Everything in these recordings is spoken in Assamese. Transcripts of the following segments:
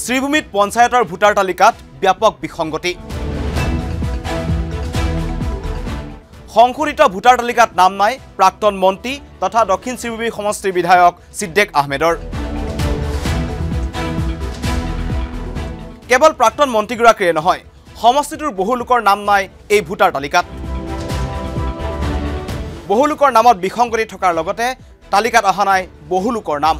শ্ৰীভূমিত পঞ্চায়তৰ ভোটাৰ তালিকাত ব্যাপক বিসংগতি। সংশোধিত ভোটাৰ তালিকাত নাম নাই প্ৰাক্তন মন্ত্ৰী তথা দক্ষিণ শ্ৰীভূমি সমষ্টিৰ বিধায়ক সিদ্দিক আহমেদৰ। কেৱল প্ৰাক্তন মন্ত্ৰীগৰাকীয়ে নহয়, সমষ্টিটোৰ বহু লোকৰ নাম নাই এই ভোটাৰ তালিকাত। বহু লোকৰ নামত বিসংগতি থকাৰ লগতে তালিকাত অহা নাই বহু লোকৰ নাম।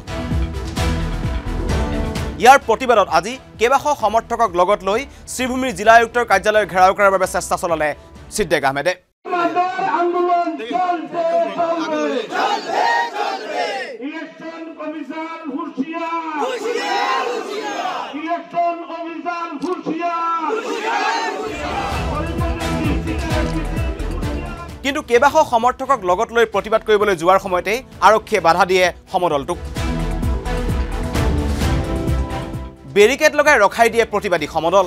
ইয়াৰ প্ৰতিবাদত আজি কেইবাশ সমৰ্থকক লগত লৈ শ্ৰীভূমিৰ জিলা আয়ুক্তৰ কাৰ্যালয় ঘেৰাও কৰাৰ বাবে চেষ্টা চলালে সিদ্দিক আহমেদে। কিন্তু কেইবাশ সমৰ্থকক লগত লৈ প্ৰতিবাদ কৰিবলৈ যোৱাৰ সময়তে আৰক্ষীয়ে বাধা দিয়ে সমদলটোক। বেৰিকেড লগাই ৰখাই দিয়ে প্ৰতিবাদী সমদল।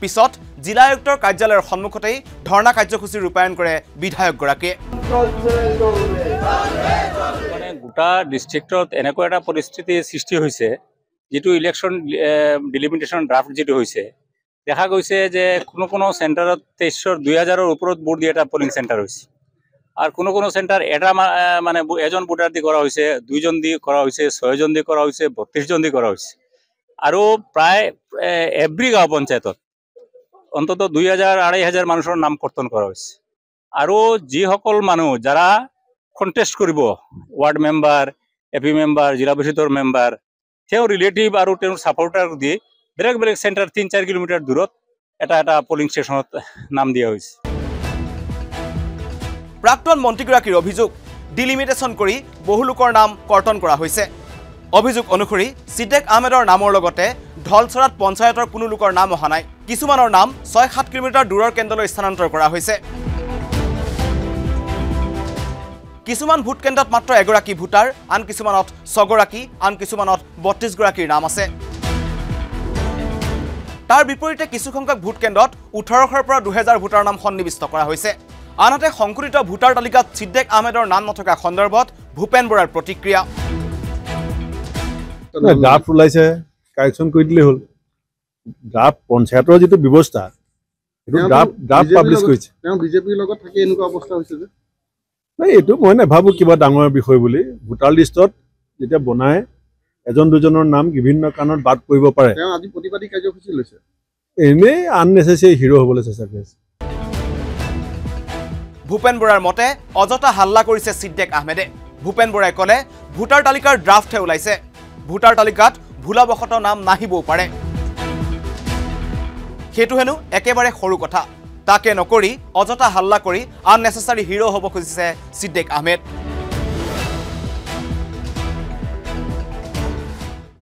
পিছত জিলা আয়ুক্তৰ কাৰ্যালয়ৰ সন্মুখতেই ধৰ্ণা কাৰ্যসূচী ৰূপায়ণ কৰে বিধায়কগৰাকীয়ে। মানে গোটা ডিষ্ট্ৰিক্টত এনেকুৱা এটা পৰিস্থিতি সৃষ্টি হৈছে, যিটো ইলেকশ্যন ডিলিমিটেশ্যন ড্ৰাফ্ট যিটো হৈছে, দেখা গৈছে যে কোনো চেণ্টাৰত ২,২০০ৰ ওপৰত ভোট দিয়ে এটা পলিং চেণ্টাৰ হৈছে। আর কোনো সেন্টার এটা মানে এজন ভোটার দিয়ে করা হয়েছে, 2জন দিয়ে করা হয়েছে, 6জন দিয়ে করা হয়েছে, 32জন দিয়ে করা হয়েছে। আৰু প্ৰায় এভৰি গাঁও পঞ্চায়েতত অন্তত 2,000-2,500 মানুষেৰ নাম কৰ্তন কৰা হয়েছে। আৰু যিসকল মানুহ যাৰা কন্টেস্ট কৰিব, ওয়াৰ্ড মেম্বাৰ, এপি মেম্বাৰ, জিলা পৰিষদৰ মেম্বাৰ, তেওঁৰ ৰিলেটিভ আৰু তেওঁৰ সাপোৰ্টাৰ দিয়ে বেলেগ বেলেগ সেন্টাৰ 3-4 কিলোমিটাৰ দূৰত এটা পলিং স্টেশনত নাম দিয়া হয়েছে। প্ৰাক্তন মন্ত্ৰীগৰাকীৰ অভিযোগ, ডিলিমিটেশ্যন কৰি বহু লোকৰ নাম কৰ্তন কৰা হৈছে। অভিযোগ অনুসৰি সিদ্দিক আহমেদৰ নামৰ লগতে ঢলচৰাত পঞ্চায়তৰ কোনো লোকৰ নাম অহা নাই। কিছুমানৰ নাম 6-7 কিলোমিটাৰ দূৰৰ কেন্দ্ৰলৈ স্থানান্তৰ কৰা হৈছে। কিছুমান ভোট কেন্দ্ৰত মাত্ৰ এগৰাকী ভোটাৰ, আন কিছুমানত 6গৰাকী, আন কিছুমানত 32গৰাকীৰ নাম আছে। তাৰ বিপৰীতে কিছুসংখ্যক ভোট কেন্দ্ৰত 1800ৰ পৰা 2000 ভোটাৰ নাম সন্নিৱিষ্ট কৰা হৈছে। আনহাতে সংশোধিত ভোটাৰ তালিকাত সিদ্দিক আহমেদৰ নাম নথকা সন্দৰ্ভত ভূপেন বৰাৰ প্ৰতিক্ৰিয়া। ড্ৰাফ্ট ওলাইছে, কাৰেকশ্যন কৰি দিলেই হ'ল। ড্ৰাফ্ট পঞ্চায়তৰ যিটো ব্যৱস্থা, সেইটো ড্ৰাফ্ট পাব্লিছ কৰিছে। তেওঁ বিজেপিৰ লগত থাকি এনেকুৱা অৱস্থা হৈছে যে নাই, এইটো মই নাভাবোঁ কিবা ডাঙৰ বিষয় বুলি। ভোটাৰ লিষ্টত যেতিয়া বনাই এজন দুজনৰ নাম বিভিন্ন কাৰণত বাদ কৰিব পাৰে। তেওঁ আজি প্ৰতিবাদী কাৰ্যসূচী লৈছে, এনেই আননেচেচাৰী হিৰো হ'বলৈ চেষ্টা কৰিছে। ভূপেন বৰাৰ মতে অযথা হাল্লা কৰিছে সিদ্দিক আহমেদে। ভূপেন বৰাই ক'লে, ভোটাৰ তালিকাৰ ড্ৰাফ্টহে ওলাইছে, ভোটাৰ তালিকাত ভুলাবশত নাম নাহিবও পাৰে। সেইটো হেনো একেবাৰে সৰু কথা। তাকে নকৰি অযথা হাল্লা কৰি আননেচেচাৰী হিৰো হ'ব খুজিছে সিদ্দিক আহমেদ।